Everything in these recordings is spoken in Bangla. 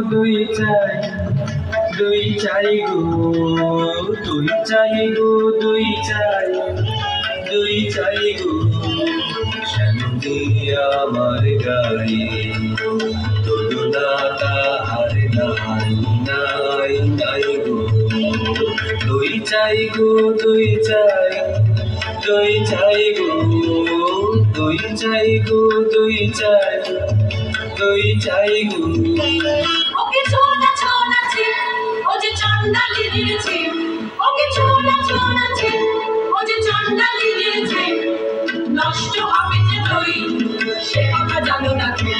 দুই চাই দুই চাই গো দুই চাই গো দুই চাই দুই চাই গো শান্তি আমার গায়ে তুলনা তাহার নাই নাই নাই গো দুই চাই গো দুই চাই দুই চাই গো দুই চাই গো দুই চাই দুই চাই গো ওকে ছোনা ছোনা ছে ও যে চন্ডালি দিয়েছে ওকে ছোনা ছোনা ছে ও যে চন্ডালি দিয়েছে নষ্ট হবে যে তুই সে কথা জানো না কি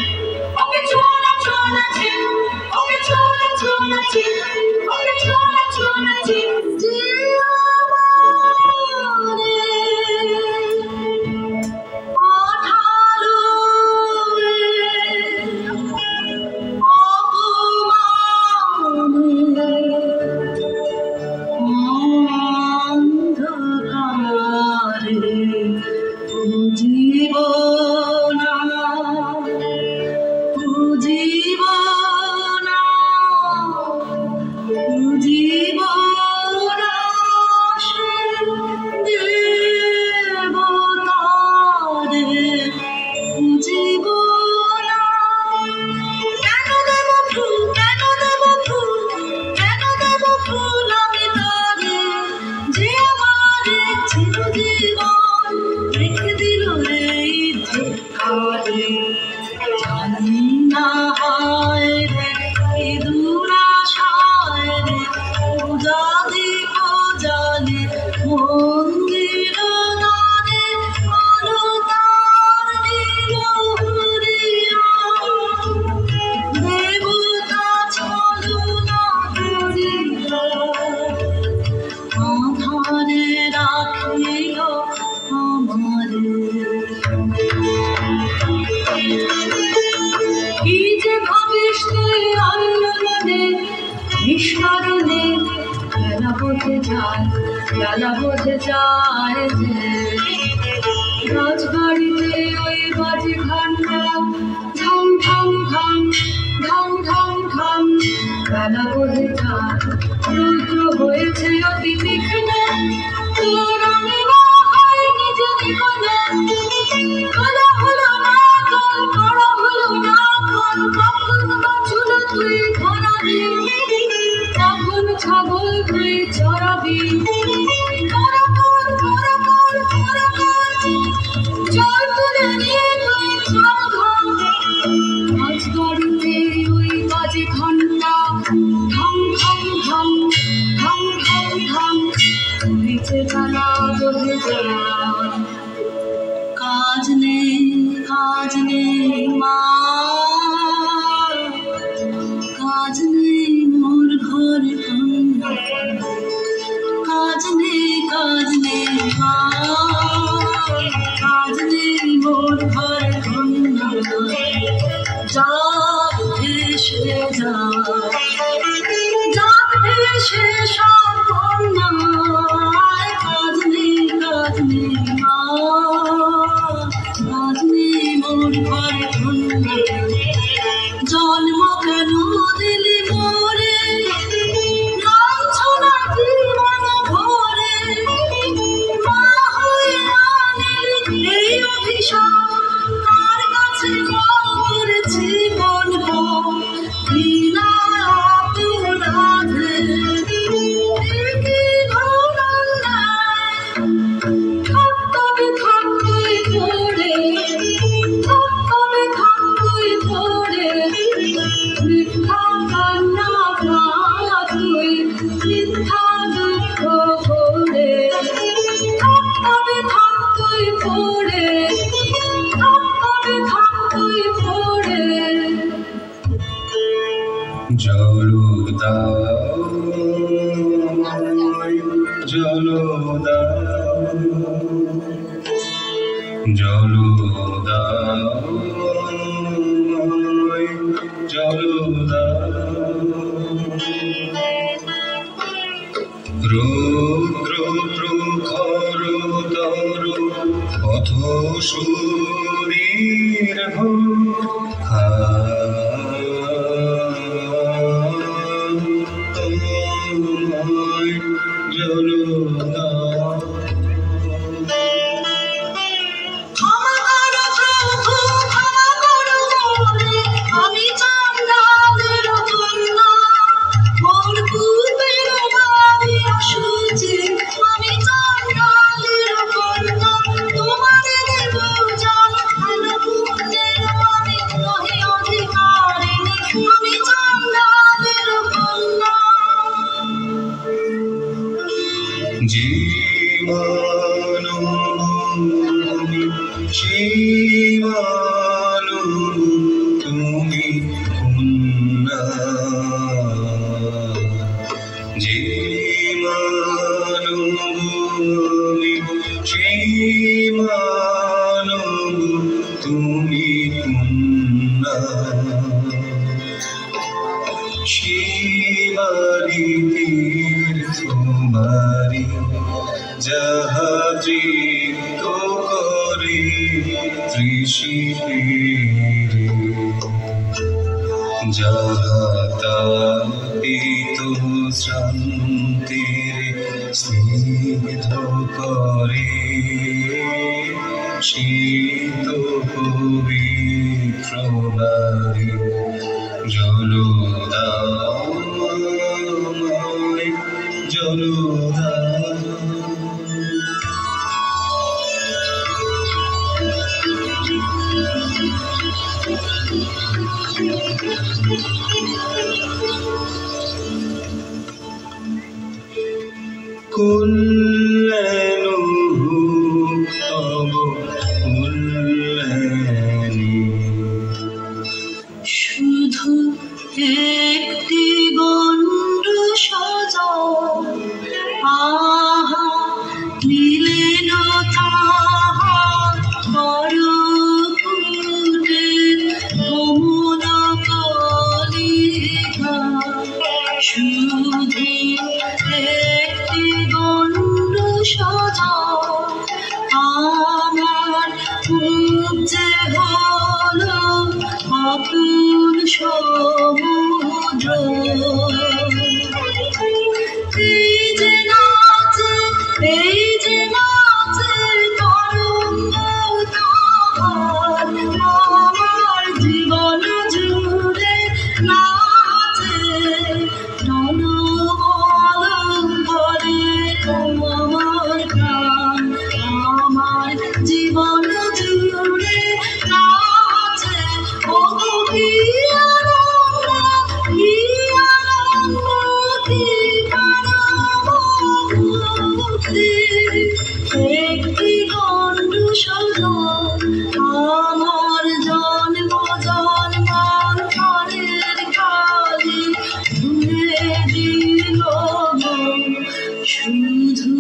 ওকে ছোনা ছোনা ছে ওকে ছোনা ছোনা ছে ওকে ছোনা ছোনা ছে নিষ্কারণে বেলা বোঝে যায় যে রাজবাড়িতে ওই বাজে ঘন্টা ঢং ঢং ঢং ঢং ঢং ঢং বেলা বোঝে যায় রুদ্র হয়েছে অতি তীক্ষ্ণ তোর আমি নিজে জীবনে কলা হলো না কল বড় হলো না কল কখন ছিল তুই ধরাবি কখন ছাগল তুই চড়াবি জল তুলে নিয়ে তুই চল ঘর রাজবাড়িতে ওই বাজে ঘন্টা ঢং ঢং ঢং ঢং ঢং ঢং নিচে বেলা বোঝে যায় কাজ নেই মা কাজ নেই মোর ঘরে কাজ নেই মা কাজ নেই মোর ঘরে যাক ভেসে সব কাজ নেই মা কাজ নেই মোর ঘরে জন্ম কেন দিলি মোরে লাঞ্ছনা জীবন ভরে মা হয়ে আনিলি এই অভিশাপ কার কাছে মোর জীবন বিনা অপরাধে কি ভুল থাকতে পড়ে মিথ্যা কান্না তুই মিথ্যা দুঃখ ভরে থাকতুই পড়ে রুদ্র প্রখর তরু পথ সুদীর্ঘ তুমি কন্যা শিবারি তোমারি যাহা তৃপ্ত করে তৃষিতে যাহা তাপিত শ্রান্তির স্নিগ্ধ করে শীত পবিত্র নারী জলদাময় জলদা কুল্লেনু তব কুল্লেনি শুধু একটি গণ্ড সাজা আহা নীলেন তাহা বড় ফুটে কমল কলিকা শুধু একটি গণ্ড সাজা আমার যে হলো অকুল সমুদ্র এই যে নাচে তরঙ্গ তাহার আমার জীবন জুড়ে নাচে রণবলঙ্করে আমার প্রাণ আমার জীবন জুড়ে নাচে ও কি আনন্দ কি পরমানন্দ একটি গণ্ড সাজা আমার জন্ম জন্মান্তরের কালে ধুয়ে দিল শুধু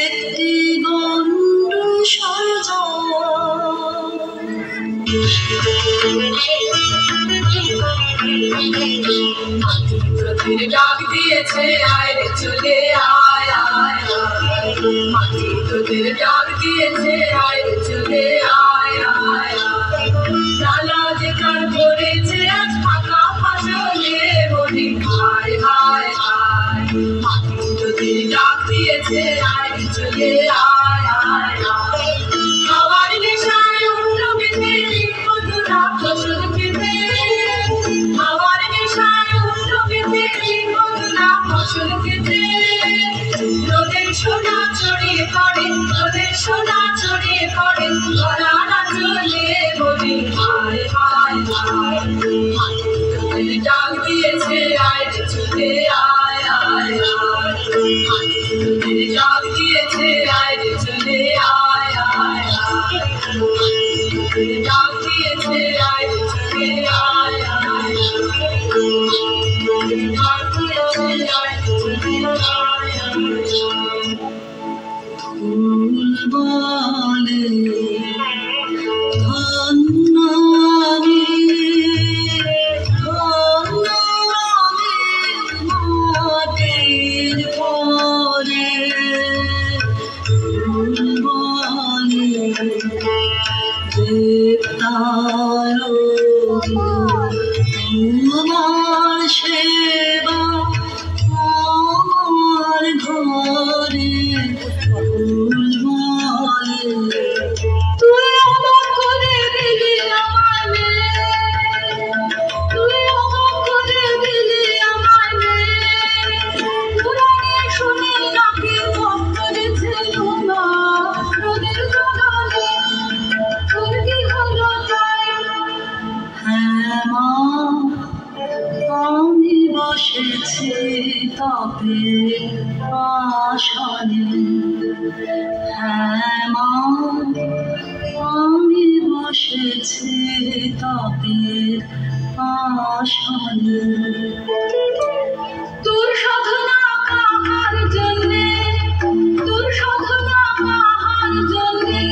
একটি গণ্ড সাজা প্রকৃতির ডাক দিয়েছে আয় রে চলে আয় আয় আয় মাটি তোদের ডাক দিয়েছে আয় রে চলে আয় আয় আয় ডালা যে কার ধরেছে আজ ফাঁকা ফসলে বলি হায় হায় হায় মাটি তোদের ডাক দিয়েছে আয় রে চলে আয় আয় আয় খাওয়ার নেশায় উঠল বেঁধে মধুরা ফসল খেতে খাওয়ার নেশায় উঠল বেঁধে মধুরা ফসল খেতে রোদের সোনা ছড়িয়ে পড়ে রোদের সোনা ছড়িয়ে পড়ে ধরা না চলে বলি হায় হায় হায় তোদের ডাক দিয়েছে আয় রে চলে আয় আয় আয় তোদের ডাক দিয়েছে আয় রে চলে আয় আয় আয় তোদের ডাক দিয়েছে আয় রে চলে আয় আয় তোদের ডাক দিয়েছে আয় রে চলে আয় আয় ফুল বলে ধন্য আমি মাটির পরে ফুল বলে দেবতার তোমার সেবা আমার ঘরে ফুল বলে তুই অবাক করে দিলি আমায় তুই অবাক করে দিলি আমায় পুরাণে শুনি নাকি ভক্তদের ছিল না রোদের গগনে তোর কি হলো তাই হ্যাঁ মা আমি বসেছি তবে আসনে হ্যাঁ মা আমি বসেছি তবে আসনে তোর সাধনা কাহার জন্যে তোর সাধনা কাহার জন্যে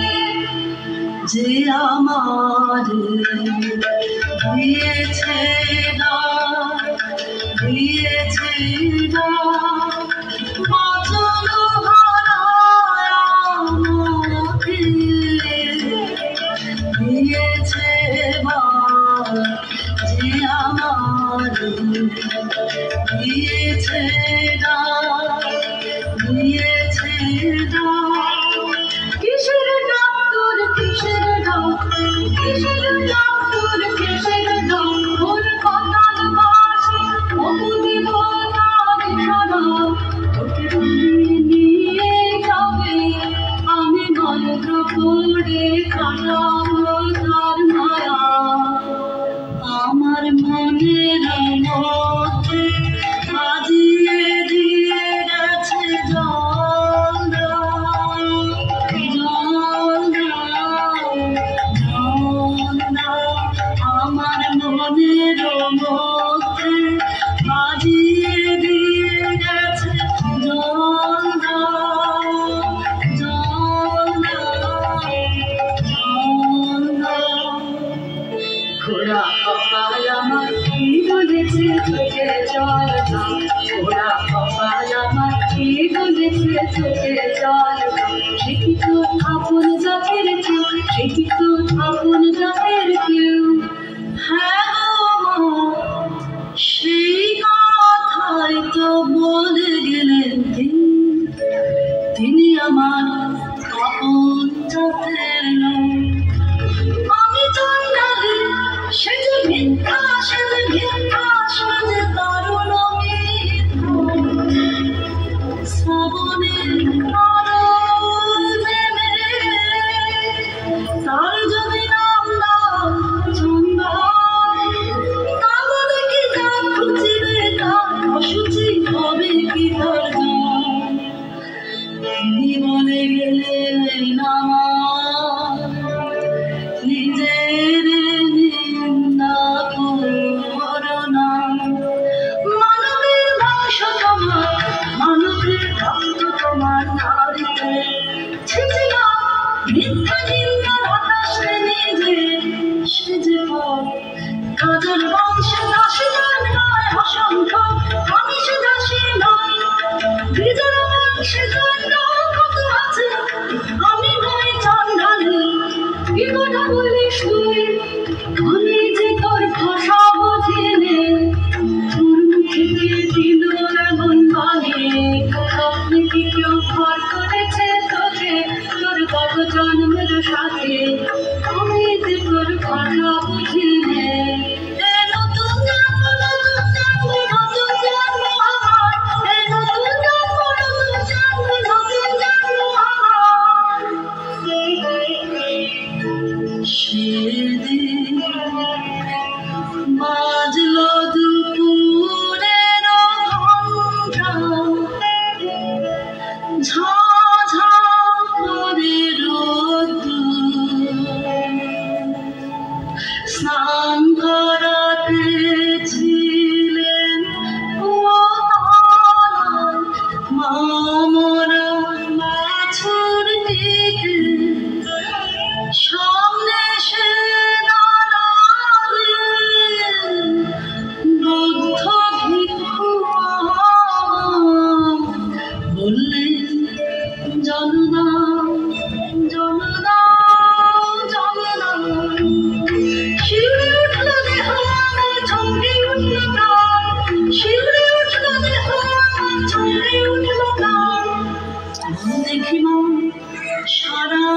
যে আমার দিয়েছে না দিয়েছে না বাঁচানো হারায় আমাকে দিয়েছে মা যে আমার দিয়েছে না দিয়েছে না কিসের ডাক্তার কিসের ডাক্তার কিসের ডাক্তার কিসের ডাক্তার কথার বাসি অবুঝে বোঝার সারা তোকে নিয়ে যাবে আমি মন্ত্র করে কাটাবো তার মায়া আমার মনের মধ্যে বাজিয়ে দিয়ে গেছে জল দাও জল দাও জল দাও আমার মনের মধ্যে বাজিয়ে দিয়ে গেছে জল দাও জল দাও জল দাও ঘোড়া কপাল আমার কি বলেছে চোখে জল দাও ঘোড়া কপাল আমার কি বলেছে চোখে জল দাও সে কি তো আপন জাতের কেউ সে কি তো আপন জাতের কেউ হ্যাঁ গো সেই কথাই তো বলে গেলেন তিনি আমার আপন জাতের লোক আমি চন্ডালী সে যে মিথ্যা সে যে মিথ্যা সে যে দারুণ শ্রাবণে তার যদি নাম দাও চন্দা তাহলে কি যা খুঁজিবে তার অসুচি হবে কি তার তিনি বলে গেলেন আমার নিজের নিন্দা করো না মানবের বংশ তোমার মানবের ভক্ত তোমার নারীতে ছিছিলা মিথ্যা নিন্দার আকাশে নিজে সেজে কাজল বংশে দাসী নয় অসংখ্য আমি সে দাসী নয় বিজয় বংশে জন্য কত আছে আমি নই চন্ডালী কি কথা বলিস তুই আমি যে তোর ভাষা বুঝিনি তোর মুখে দিয়ে দিল এমন বাণী স্বপ্নে কি কেউ ঘর করেছে তোকে তোর কত জন্মের সাথে আমি যে তোর ভাষা বুঝিনি নতুন জন্ম নতুন জন্ম নতুন জন্ম আমার নতুন জন্ম নতুন জন্ম নতুন জন্ম আমার সেদিন বাজলো দুপুরের ঘণ্টা ঝা ঝা করে স্নান করাতে ছিলেন মামরা মাছুর দিকে সামনে সে দাঁড়ালেন বৌদ্ধ ভিক্ষু বললেন জনদা জনদা জনদা শিউরে উঠল দেহ আমার চমকে উঠল প্রাণ শিউরে উঠল দেহ আমার চমকে উঠল প্রাণ দেখি মা সারা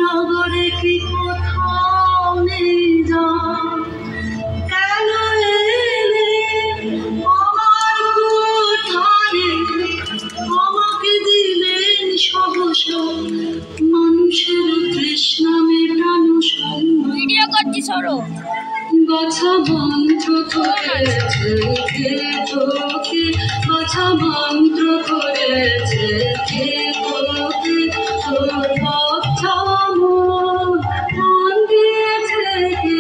নগরে কি কোথাও নেই যা কেন এলে আমার কোঠারে আমাকে দিলেন সহসা মানুষের তৃষ্ণা মেটানো ভিডিও করছি সরো বাছা মন্ত্র করেছে কে তোকে বাছা মন্ত্র করেছে কে তোকে তোর বাচ্চা মন দিয়েছে কে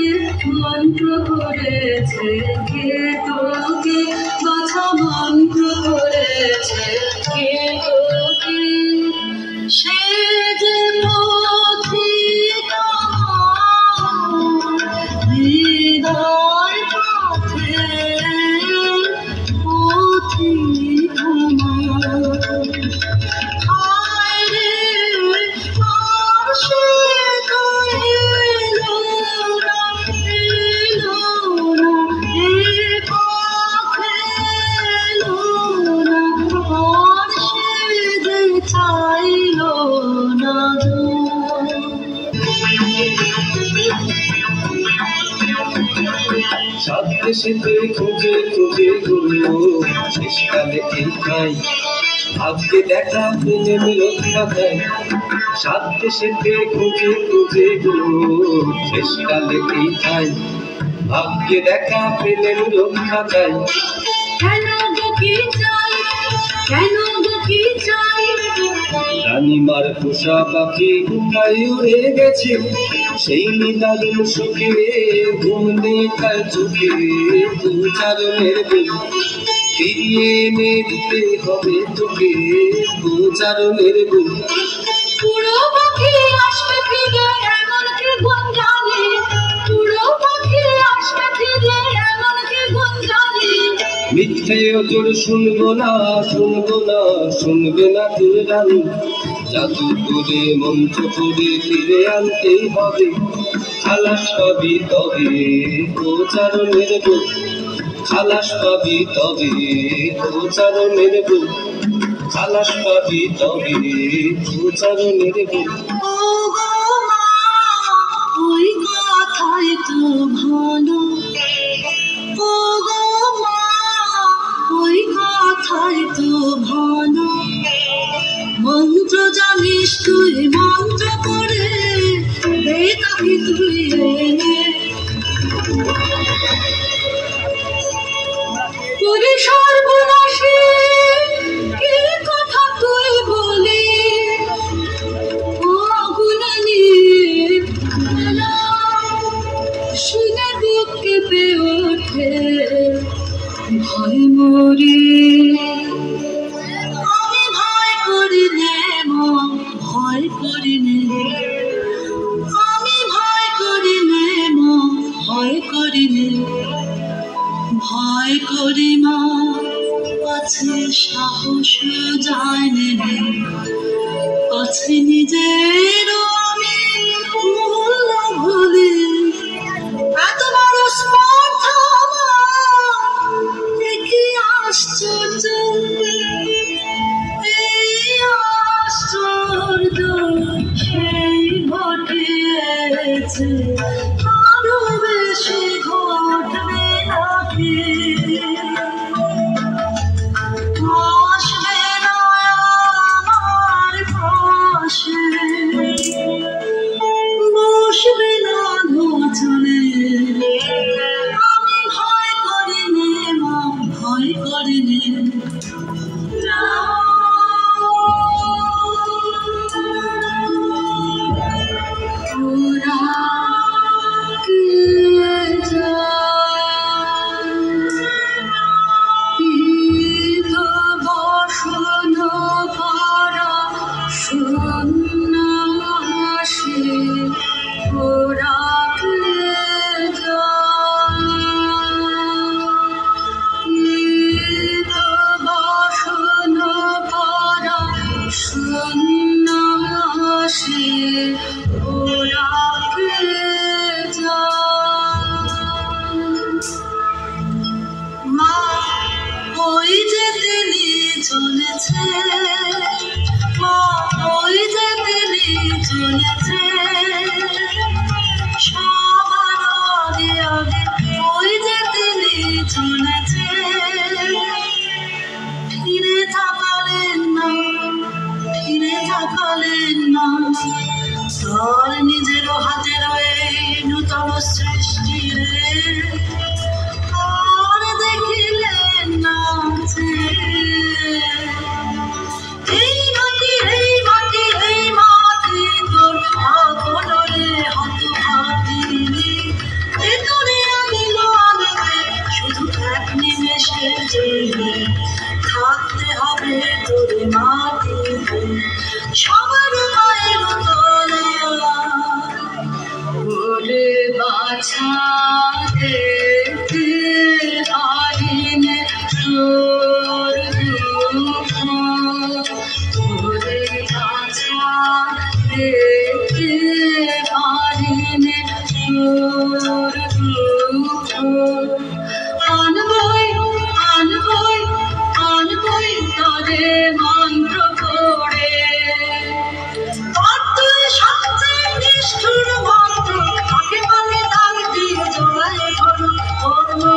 মন্ত্র করেছে কে তোকে বাছা মন্ত্র করেছে কে তোকে সে যে পথিকা সাত দেশেতে খুঁজে খুঁজে ঘুরলো শেষকালে কি খাই ভাগ্যে দেখা প্রেম রক্ষা দেয় সাত দেশেতে খুঁজে খুঁজে ঘুরলো শেষকালে কি খাই ভাগ্যে দেখা প্রেম রক্ষা দেয় কেন গো কি চাই কেন গো কি চাই রানীমার পোষা পাখি কোথায় উড়ে গেছে সেই নিদারুণ সুখে ঘুম নেই তার চোখে দু চারণের দিন ফিরিয়ে এনে দিতে হবে তোকে দু চারণের দিন পুরো পাখি আসবে ফিরে এমন কি গুণ জানে পুরো পাখি আসবে ফিরে এমন কি গুণ জানে মিথ্যে তোর শুনবো না শুনবে না তোর রানী জাদু করে মন্ত্র করে ফিরে আনতে হবে খালাস পাবি তবে গোচারণের বুক খালাস পাবি তবে গোচারণের বুক খালাস পাবি তবে গোচারণের বুক ও গো মা ওই কথাই তো ভালো ও গো মা ওই কথাই তো ভালো মন্ত্র জানিস তুই মন্ত্র করে দে তাকে তুই এনে পুরি সর্বনাশী কি কথা তুই বলি ও গুণানি শুনে বুক কেঁপে ওঠে ভয় মরি আমি ভয় করি নে মন ভয় করি নে আমি ভয় করি নে মন ভয় করি নে ভয় করি মা কাছে সাহস যায় নে কাছে নিজের আমি ভুলি এত বড় স্পর্ধা আমার কি আশ্চর্য এই আশ্চর্য সেই ঘটিয়েছে আরো বেশি ঘটবে নাকি আসবে না আমার পাশে বসবে না ঘোচনে আমি ভয় করি নে মা ভয় করি নে চলেছে মা ওই যে তিনি চলেছে সবার আগে আগে ওই যে তিনি চলেছে ফিরে তাকালেন না তার নিজের হাতে রয়ে নূতন সৃষ্টি রে আর দেখিলেন না এই মাটি তোর আপনরে হত ভাবিনি ভেতরে আনিল আনবে শুধু এক নিমেষের জন্য থাকতে হবে তোর মাটিতে সবার মায়ের তলে ওরে বাছা দেখতে পারিনে তোর দুঃখ ওরে বাছা দেখতে পারিনে তোর দুঃখ আনবই তারে মন্ত্র করে তুই সবচেয়ে নিষ্ঠুর ভক্ত তাকে পালে দাগ দিয়ে জড়ায় ধরো তোর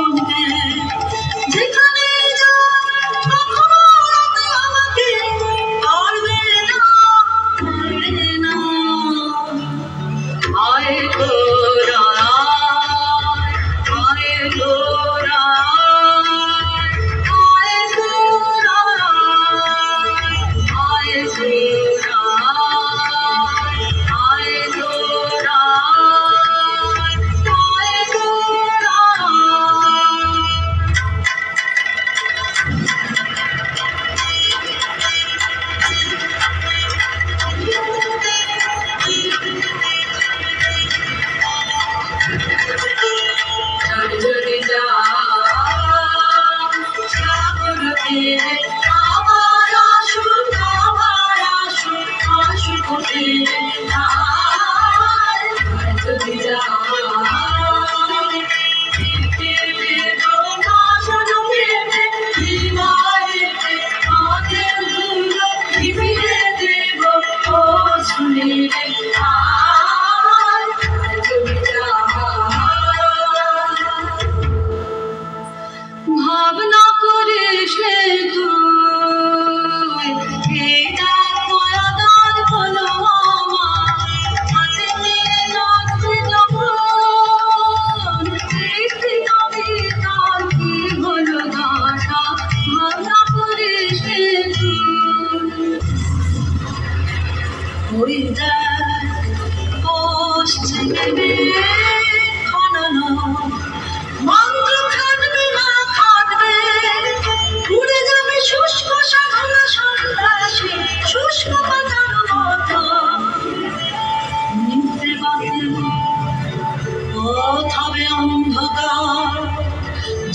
পথ হবে অন্ধকার,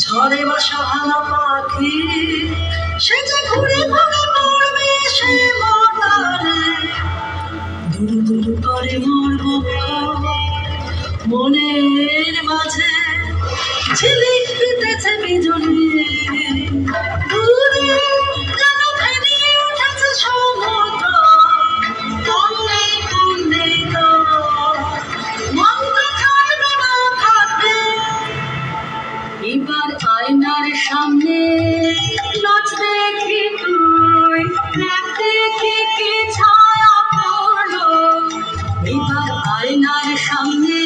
ঝড়ে বাসা ভাঙা পাখি সে যে ঘুরে ঘুরে পড়বে সে মতারে। দুরু দুরু করে মোর বক্ষ মনের মাঝে ঝিলিক দিতেছে বিজলি, দূরে যেন ভেঙে উঠেছে সমুদ্র, কন্যে কন্যে মন কোথায় না থাকবে। এবার আয়নার সামনে নাচ দেখি তুই, দেখ দেখি কি ছায়া পড়লো। এবার আয়নার সামনে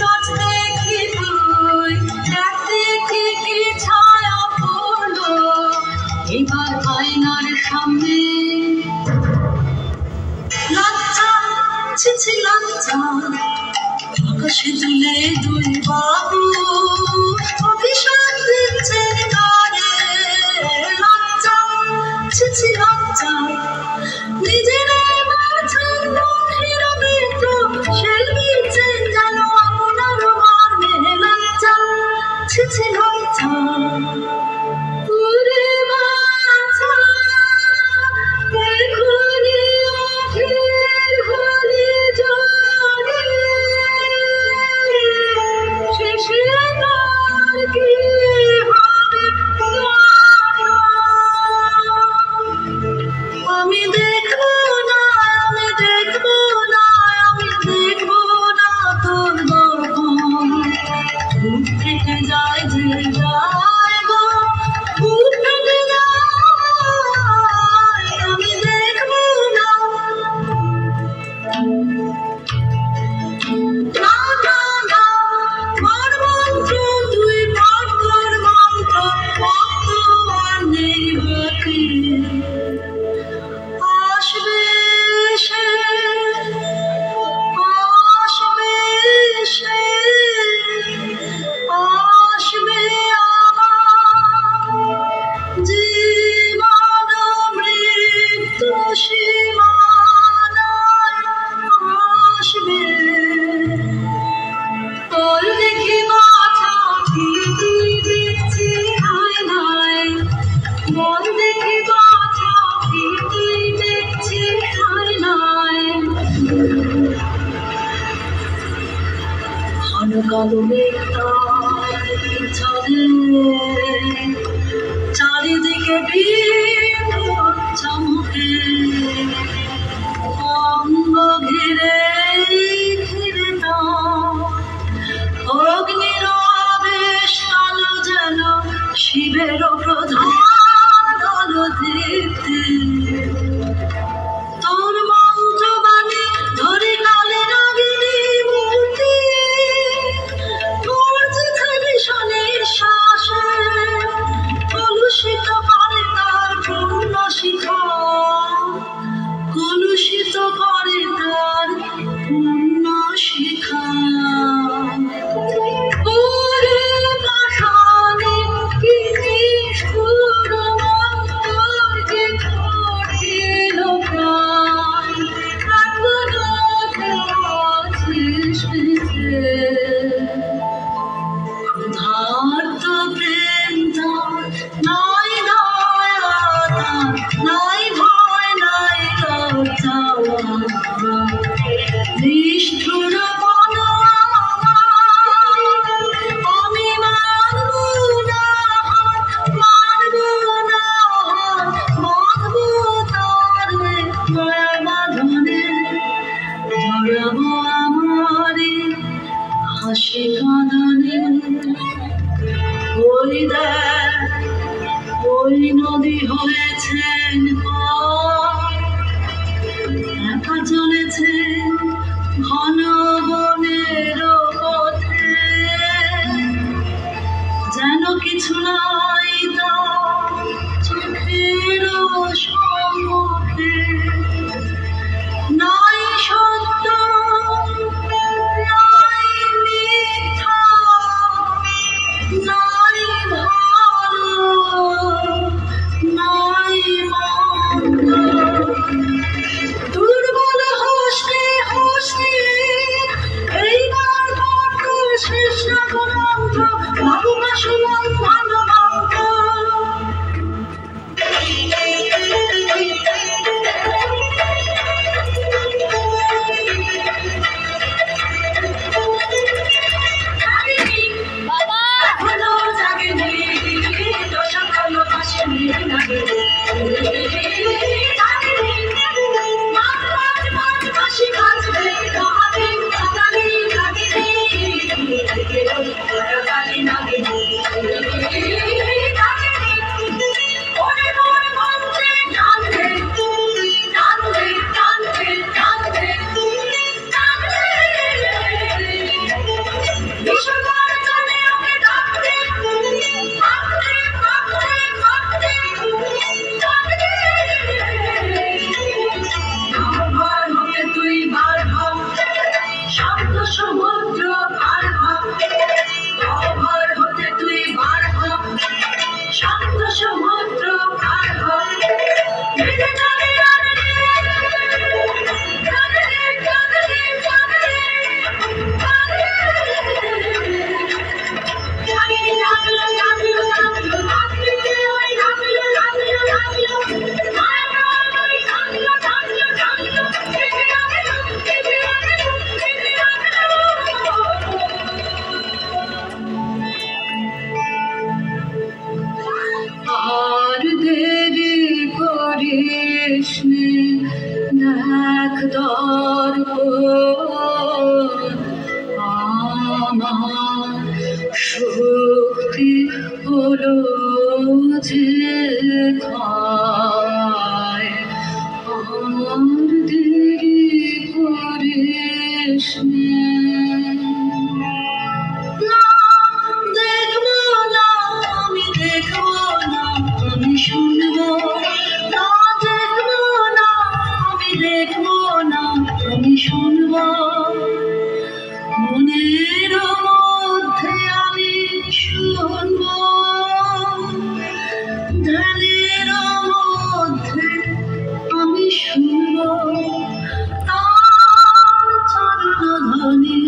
নাচ দেখি তুই, দেখ দেখি কি ছায়া পড়লো। এবার আয়নার সামনে লজ্জা ছিছি লজ্জা, আকাশে তুলে দুই বাবু অভিশাপ দিচ্ছেন গায়ে। লজ্জা ছিছি লজ্জা, নিজের বাঁচান মুখের মিত্র সেলবিছেন যেন আপনার মর্মে। লজ্জা ছিছি লজ্জা, ওরে বাছা এখনই অধীর হলে জলে, শেষে তার কি হবে জানো? আমি দেখবো না, আমি দেখবো না, আমি দেখবো না তোর বহন। বুক ফেটে যায় যে যায় গো, বুক ফেটে যায়, আমি দেখবো না। না না না, মোর মন্ত্র তুই পাঠ কর মন্ত্র, ভক্ত আর নেই বাকি। আসবে সে, আসবে সে, আসবে আমার জীবন মৃত্যু সীমানায় আসবে। তোর দেখি বাছা কি তুই দেখছি আয়নায়, মন দেখি বাছা কি তুই দেখছি আয়নায়। ঘন কালো মেঘটার ছাদে চারিদিকে বিদ্যুৎ চমকে, অঙ্গ ঘিরে ঘিরে তার অগ্নির আবেশ আলো যেন শিবের প্রধান আলোদীপ্তি। তোর মন্ত্রবাণী ধরে কালে নাগিনী মূর্তি, গর্জেছে ভীষণের শ্বাসে, কলুষিত করে তার পূর্ণ শিখা, কলুষিত করে তার পূর্ণ শিখা। ওরে পাষাণে কি নিষ্ঠুর মন্তরকে ঘটিল প্রাণ, এখনো আছিস বেঁচে। ক্ষুধার্ত প্রেম তার নাই দয়া তার, নাই ভয় নাই লজ্জা, নিষ্ঠুর মন আমার, আমি মানবো না হাত, মানবো না হাত, বাঁধবো তার মায়া বাঁধনে, জড়াবো আমারে হাসি কাঁদনে। ওই দেখ ওই নদী হয়েছেন পার, একা চলেছে ঘন বনের পথে, যেন কিছু নাই তার চোখের সম্মুখে। নাই সত্য নাই মিথ্যা, নাই ভালো নাই মন্দ, দুর্বল হোসে হোসে এইবার আমার শক্তি হলো যে খায় আর দেরি করিস না দেখবো না আমি দেখবো না আমি শুনবো না দেখবো না আমি দেখবো না আমি শুনবো মনের মধ্যে আমি শুনবো ধ্যানের মধ্যে আমি শুনবো তার চরণ ধ্বনি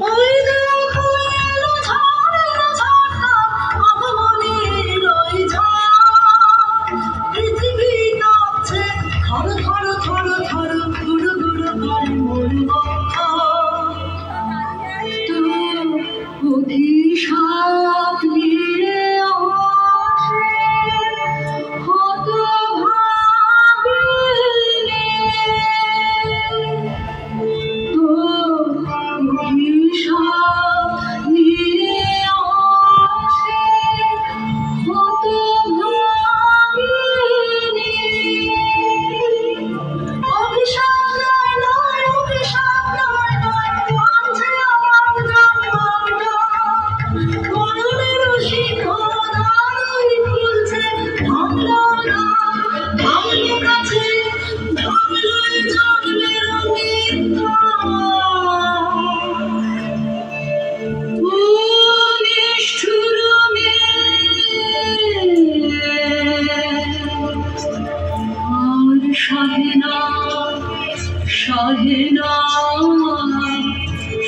ওই দেখো এলো ঝড়ের ঝড়টা আগমনের ওই ঝড় পৃথিবী কাঁপছে থর থর থর থর গুড়ো গুড়ো করে মরব অভিশাপ নিয়ে আসে হতভাগিনী অভিশাপ নিয়ে আসে হতভাগিনী অভিশাপ নয় নয় অভিশাপ নয় নয় মানছে আমার জন্মটা মরণের শিখরাই খুলছে ভাঙলো না ভাঙলো কাছে ভাঙলো জন্মের মিথ্যা ও নিষ্ঠুর আর সহে না সহে না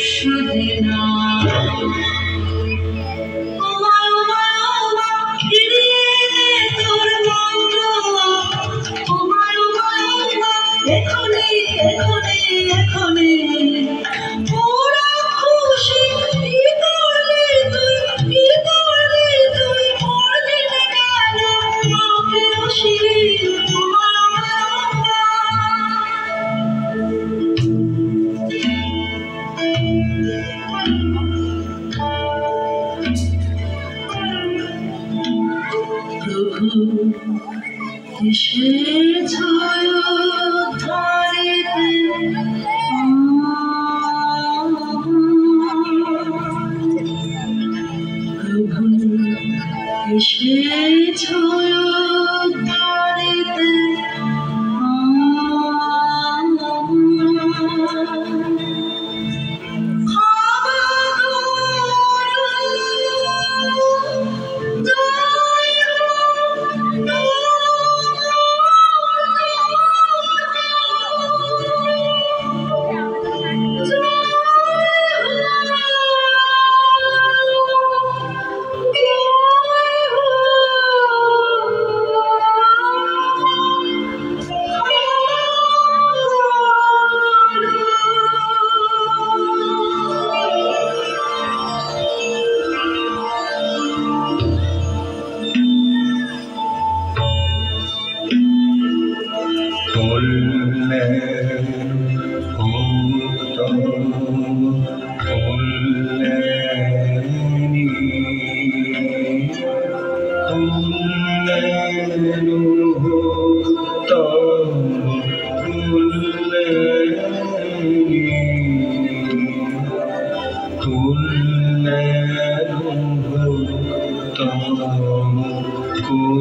সহে না এখনই এখনই এখনই ওরা খুশি কি করলি তুই কি করলি তুই করলি না কেন মাকে খুশি প্রভু এসেছ উদ্ধারিতে প্রভু এসেছ উদ্ধারিতে কুল